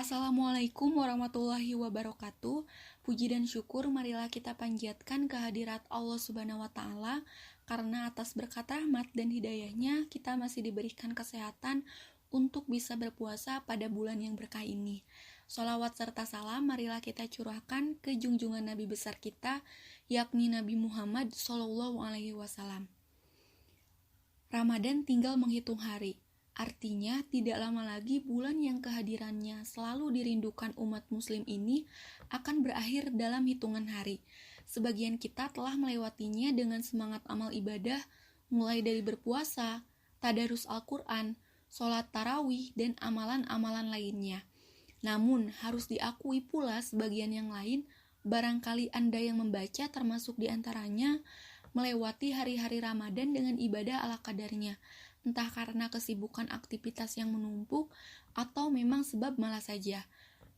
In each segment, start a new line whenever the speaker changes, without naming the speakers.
Assalamualaikum warahmatullahi wabarakatuh. Puji dan syukur marilah kita panjatkan kehadirat Allah Subhanahu wa Ta'ala, karena atas berkat rahmat dan hidayahnya kita masih diberikan kesehatan untuk bisa berpuasa pada bulan yang berkah ini. Sholawat serta salam marilah kita curahkan ke junjungan Nabi besar kita, yakni Nabi Muhammad SAW. Ramadan tinggal menghitung hari. Artinya, tidak lama lagi bulan yang kehadirannya selalu dirindukan umat muslim ini akan berakhir dalam hitungan hari. Sebagian kita telah melewatinya dengan semangat amal ibadah, mulai dari berpuasa, tadarus Al-Quran, sholat tarawih, dan amalan-amalan lainnya. Namun, harus diakui pula sebagian yang lain, barangkali Anda yang membaca termasuk di antaranya, melewati hari-hari Ramadan dengan ibadah ala kadarnya, entah karena kesibukan aktivitas yang menumpuk atau memang sebab malas saja.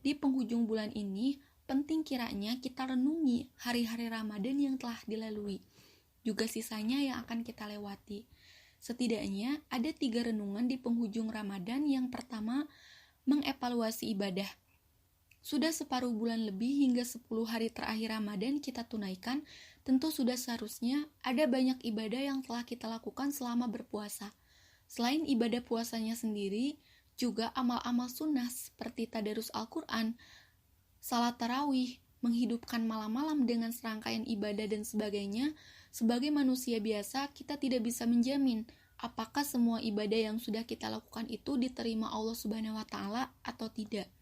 Di penghujung bulan ini, penting kiranya kita renungi hari-hari Ramadan yang telah dilalui, juga sisanya yang akan kita lewati. Setidaknya ada 3 renungan di penghujung Ramadan. Yang pertama, mengevaluasi ibadah. Sudah separuh bulan lebih hingga 10 hari terakhir Ramadan kita tunaikan, tentu sudah seharusnya ada banyak ibadah yang telah kita lakukan selama berpuasa. Selain ibadah puasanya sendiri, juga amal-amal sunnah seperti tadarus Al-Quran, salat tarawih, menghidupkan malam-malam dengan serangkaian ibadah dan sebagainya. Sebagai manusia biasa, kita tidak bisa menjamin apakah semua ibadah yang sudah kita lakukan itu diterima Allah Subhanahu wa Ta'ala atau tidak.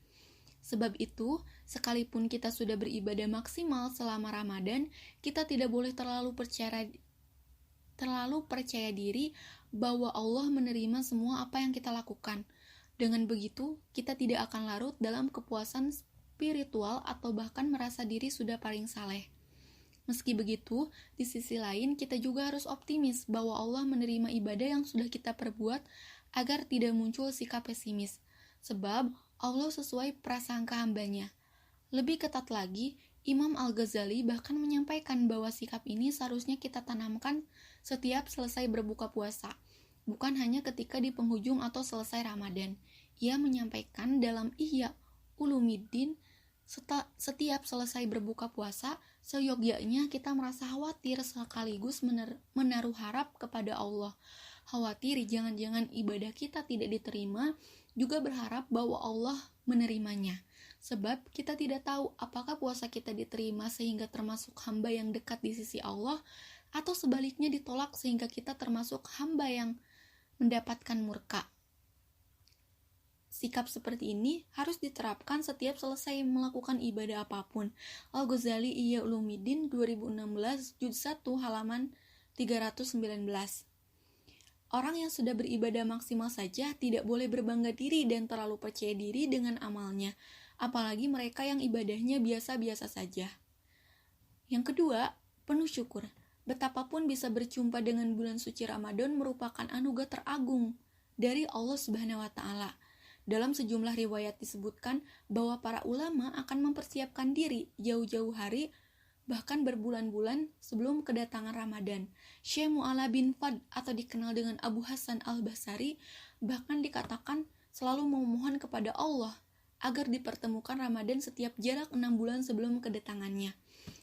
Sebab itu, sekalipun kita sudah beribadah maksimal selama Ramadan, kita tidak boleh terlalu percaya diri bahwa Allah menerima semua apa yang kita lakukan. Dengan begitu, kita tidak akan larut dalam kepuasan spiritual atau bahkan merasa diri sudah paling saleh. Meski begitu, di sisi lain kita juga harus optimis bahwa Allah menerima ibadah yang sudah kita perbuat agar tidak muncul sikap pesimis. Sebab Allah sesuai prasangka hambanya. Lebih ketat lagi, Imam Al-Ghazali bahkan menyampaikan bahwa sikap ini seharusnya kita tanamkan setiap selesai berbuka puasa, bukan hanya ketika di penghujung atau selesai Ramadan. Ia menyampaikan dalam Ihya Ulumiddin, setiap selesai berbuka puasa, seyogyanya kita merasa khawatir sekaligus menaruh harap kepada Allah. Khawatir jangan-jangan ibadah kita tidak diterima, juga berharap bahwa Allah menerimanya. Sebab kita tidak tahu apakah puasa kita diterima sehingga termasuk hamba yang dekat di sisi Allah, atau sebaliknya ditolak sehingga kita termasuk hamba yang mendapatkan murka. Sikap seperti ini harus diterapkan setiap selesai melakukan ibadah apapun. Al-Ghazali Ihya Ulumiddin 2016 juz 1 halaman 319. Orang yang sudah beribadah maksimal saja tidak boleh berbangga diri dan terlalu percaya diri dengan amalnya, apalagi mereka yang ibadahnya biasa-biasa saja. Yang kedua, penuh syukur. Betapapun bisa berjumpa dengan bulan suci Ramadan merupakan anugerah teragung dari Allah Subhanahu wa Ta'ala. Dalam sejumlah riwayat disebutkan bahwa para ulama akan mempersiapkan diri jauh-jauh hari, bahkan berbulan-bulan sebelum kedatangan Ramadan. Syekh Mu'alla bin Fadl atau dikenal dengan Abu Hasan al-Basri bahkan dikatakan selalu memohon kepada Allah agar dipertemukan Ramadan setiap jarak 6 bulan sebelum kedatangannya.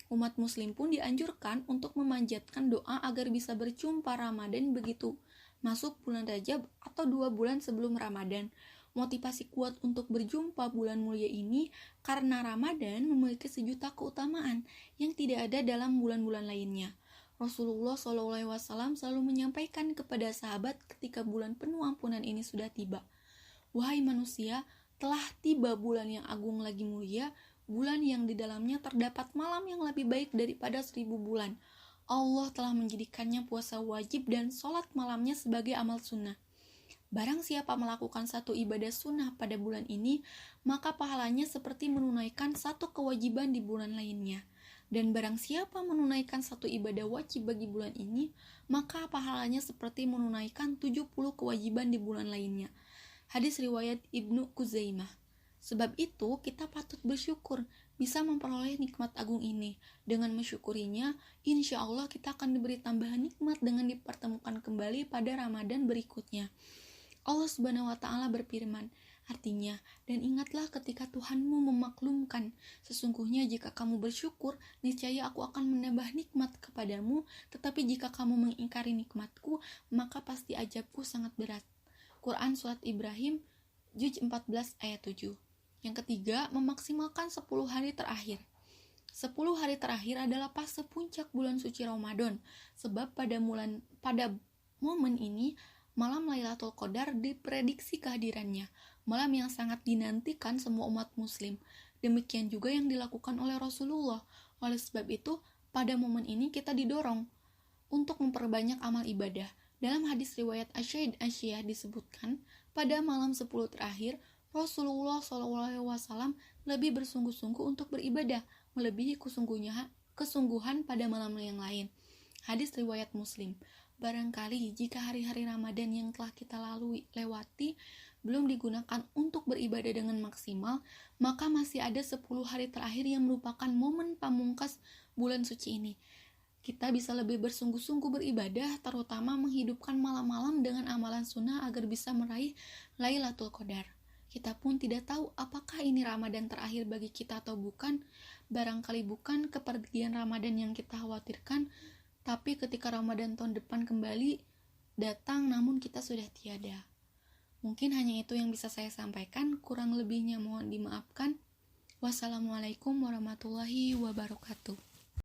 Umat muslim pun dianjurkan untuk memanjatkan doa agar bisa berjumpa Ramadan begitu masuk bulan Rajab atau 2 bulan sebelum Ramadan. Motivasi kuat untuk berjumpa bulan mulia ini karena Ramadan memiliki sejuta keutamaan yang tidak ada dalam bulan-bulan lainnya. Rasulullah SAW selalu menyampaikan kepada sahabat ketika bulan penuh ampunan ini sudah tiba, "Wahai manusia, telah tiba bulan yang agung lagi mulia, bulan yang di dalamnya terdapat malam yang lebih baik daripada 1000 bulan. Allah telah menjadikannya puasa wajib dan sholat malamnya sebagai amal sunnah. Barang siapa melakukan satu ibadah sunnah pada bulan ini, maka pahalanya seperti menunaikan satu kewajiban di bulan lainnya. Dan barang siapa menunaikan satu ibadah wajib bagi bulan ini, maka pahalanya seperti menunaikan 70 kewajiban di bulan lainnya." Hadis riwayat Ibnu Kuzaimah. Sebab itu, kita patut bersyukur bisa memperoleh nikmat agung ini. Dengan mensyukurinya, insya Allah kita akan diberi tambahan nikmat dengan dipertemukan kembali pada Ramadan berikutnya. Allah Subhanahu wa Ta'ala berfirman, Artinya, dan ingatlah ketika Tuhanmu memaklumkan, sesungguhnya jika kamu bersyukur, niscaya aku akan menambah nikmat kepadamu, tetapi jika kamu mengingkari nikmatku, maka pasti azabku sangat berat. Quran Surat Ibrahim, Juz 14 ayat 7. Yang ketiga, memaksimalkan 10 hari terakhir. 10 hari terakhir adalah fase puncak bulan suci Ramadan, sebab pada momen ini, malam Lailatul Qadar diprediksi kehadirannya, malam yang sangat dinantikan semua umat muslim. Demikian juga yang dilakukan oleh Rasulullah. Oleh sebab itu, pada momen ini kita didorong untuk memperbanyak amal ibadah. Dalam hadis riwayat Asyaid Asyiyah disebutkan, pada malam 10 terakhir, Rasulullah SAW lebih bersungguh-sungguh untuk beribadah, melebihi kesungguhan pada malam yang lain. Hadis riwayat Muslim. Barangkali jika hari-hari Ramadan yang telah kita lewati belum digunakan untuk beribadah dengan maksimal, maka masih ada 10 hari terakhir yang merupakan momen pamungkas bulan suci ini. Kita bisa lebih bersungguh-sungguh beribadah, terutama menghidupkan malam-malam dengan amalan sunnah agar bisa meraih Lailatul Qadar. Kita pun tidak tahu apakah ini Ramadan terakhir bagi kita atau bukan. Barangkali bukan kepergian Ramadan yang kita khawatirkan, tapi ketika Ramadan tahun depan kembali datang namun kita sudah tiada. Mungkin hanya itu yang bisa saya sampaikan, kurang lebihnya mohon dimaafkan. Wassalamualaikum warahmatullahi wabarakatuh.